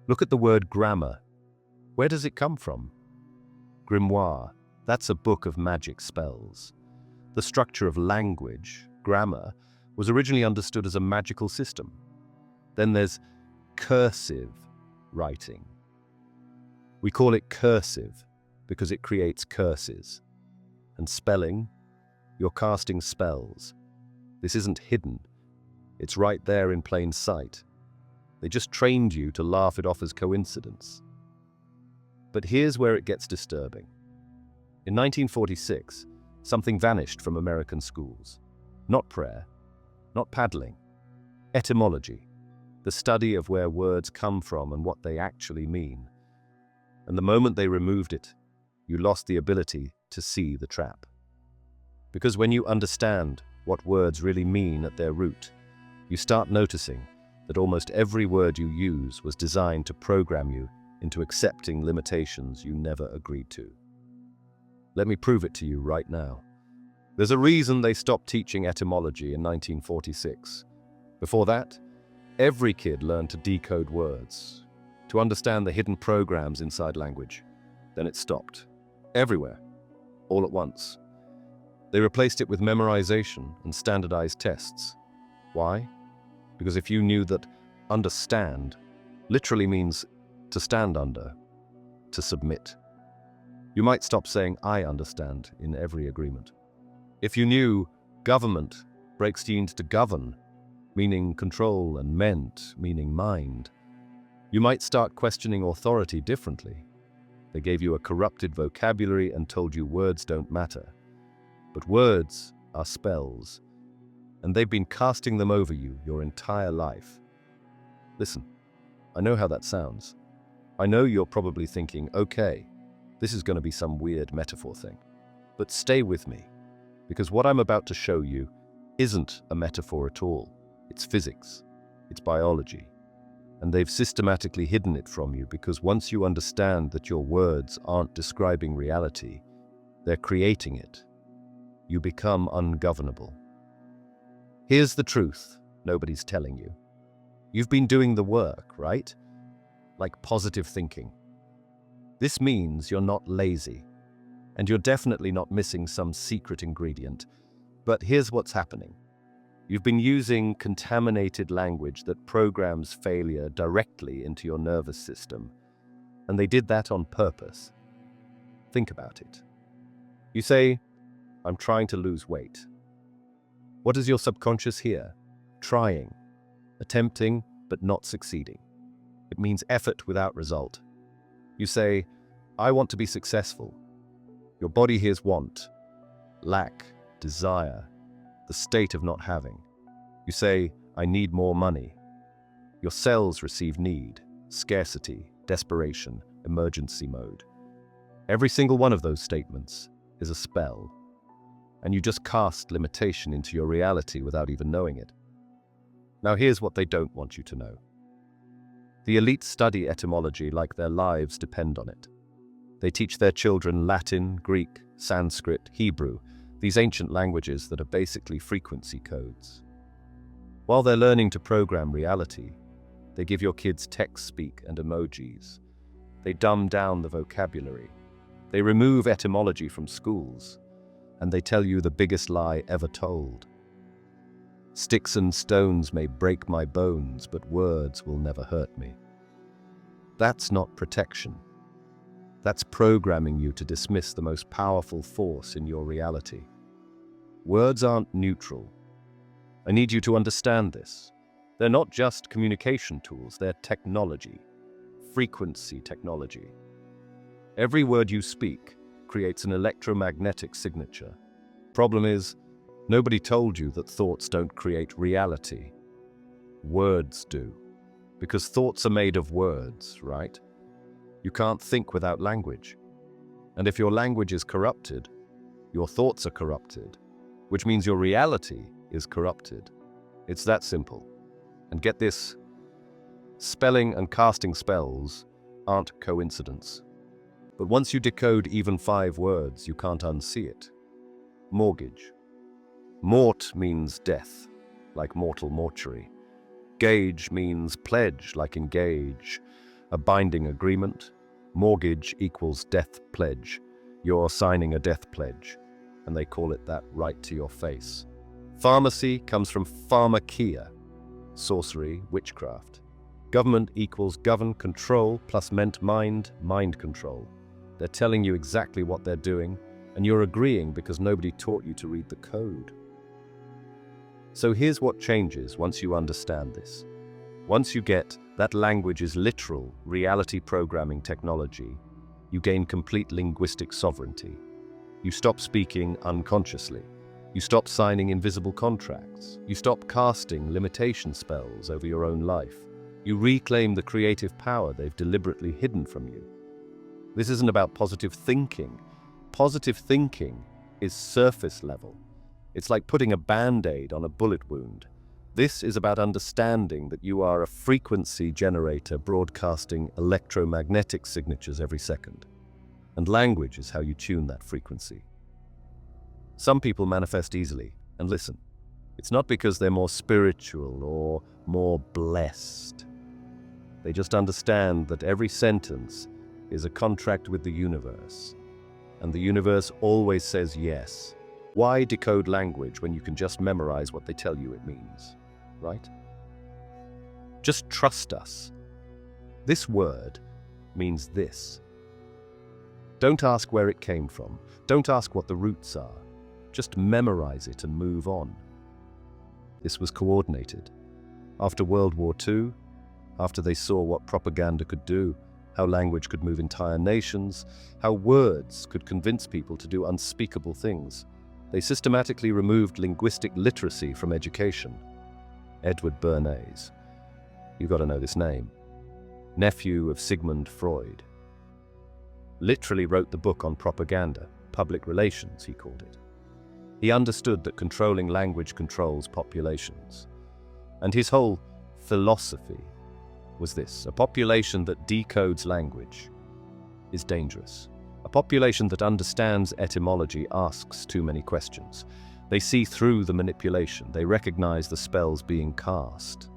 Look at the word grammar. Where does it come from? Grimoire, that's a book of magic spells. The structure of language, grammar, was originally understood as a magical system. Then there's cursive writing. We call it cursive because it creates curses. And spelling, you're casting spells. This isn't hidden. It's right there in plain sight. They just trained you to laugh it off as coincidence. But here's where it gets disturbing. In 1946, something vanished from American schools. Not prayer, not paddling. Etymology, the study of where words come from and what they actually mean. And the moment they removed it, you lost the ability to see the trap. Because when you understand what words really mean at their root, you start noticing that almost every word you use was designed to program you into accepting limitations you never agreed to. Let me prove it to you right now. There's a reason they stopped teaching etymology in 1946. Before that, every kid learned to decode words, to understand the hidden programs inside language. Then it stopped. Everywhere. All at once. They replaced it with memorization and standardized tests. Why? Because if you knew that understand literally means to stand under, to submit, you might stop saying I understand in every agreement. If you knew government breaks genes to govern, meaning control, and ment, meaning mind, you might start questioning authority differently. They gave you a corrupted vocabulary and told you words don't matter. But words are spells, and they've been casting them over you your entire life. Listen, I know how that sounds. I know you're probably thinking, okay, this is going to be some weird metaphor thing. But stay with me, because what I'm about to show you isn't a metaphor at all. It's physics, it's biology, and they've systematically hidden it from you because once you understand that your words aren't describing reality, they're creating it, you become ungovernable. Here's the truth nobody's telling you. You've been doing the work, right? Like positive thinking. This means you're not lazy, and you're definitely not missing some secret ingredient. But here's what's happening. You've been using contaminated language that programs failure directly into your nervous system, and they did that on purpose. Think about it. You say, I'm trying to lose weight. What does your subconscious hear? Trying, attempting, but not succeeding. It means effort without result. You say, I want to be successful. Your body hears want, lack, desire, the state of not having. You say, I need more money. Your cells receive need, scarcity, desperation, emergency mode. Every single one of those statements is a spell, and you just cast limitation into your reality without even knowing it. Now here's what they don't want you to know. The elite study etymology like their lives depend on it. They teach their children Latin, Greek, Sanskrit, Hebrew, these ancient languages that are basically frequency codes. While they're learning to program reality, they give your kids text speak and emojis. They dumb down the vocabulary. They remove etymology from schools. And they tell you the biggest lie ever told. Sticks and stones may break my bones, but words will never hurt me. That's not protection. That's programming you to dismiss the most powerful force in your reality. Words aren't neutral. I need you to understand this. They're not just communication tools, they're technology, frequency technology. Every word you speak creates an electromagnetic signature. Problem is, nobody told you that thoughts don't create reality. Words do. Because thoughts are made of words, right? You can't think without language. And if your language is corrupted, your thoughts are corrupted, which means your reality is corrupted. It's that simple. And get this, spelling and casting spells aren't coincidence. But once you decode even 5 words, you can't unsee it. Mortgage. Mort means death, like mortal mortuary. Gauge means pledge, like engage. A binding agreement. Mortgage equals death pledge. You're signing a death pledge, and they call it that right to your face. Pharmacy comes from pharmakia, sorcery, witchcraft. Government equals govern, control, plus meant mind, mind control. They're telling you exactly what they're doing, and you're agreeing because nobody taught you to read the code. So here's what changes once you understand this. Once you get that language is literal, reality programming technology, you gain complete linguistic sovereignty. You stop speaking unconsciously. You stop signing invisible contracts. You stop casting limitation spells over your own life. You reclaim the creative power they've deliberately hidden from you. This isn't about positive thinking. Positive thinking is surface level. It's like putting a band-aid on a bullet wound. This is about understanding that you are a frequency generator broadcasting electromagnetic signatures every second. And language is how you tune that frequency. Some people manifest easily, and listen, it's not because they're more spiritual or more blessed. They just understand that every sentence is a contract with the universe, and the universe always says yes. Why decode language when you can just memorize what they tell you it means, right? Just trust us. This word means this. Don't ask where it came from. Don't ask what the roots are. Just memorize it and move on. This was coordinated. After World War II, after they saw what propaganda could do, how language could move entire nations, how words could convince people to do unspeakable things, they systematically removed linguistic literacy from education. Edward Bernays. You got to know this name. Nephew of Sigmund Freud. Literally wrote the book on propaganda, public relations, he called it. He understood that controlling language controls populations. And his whole philosophy was this: a population that decodes language is dangerous. A population that understands etymology asks too many questions. They see through the manipulation. They recognize the spells being cast.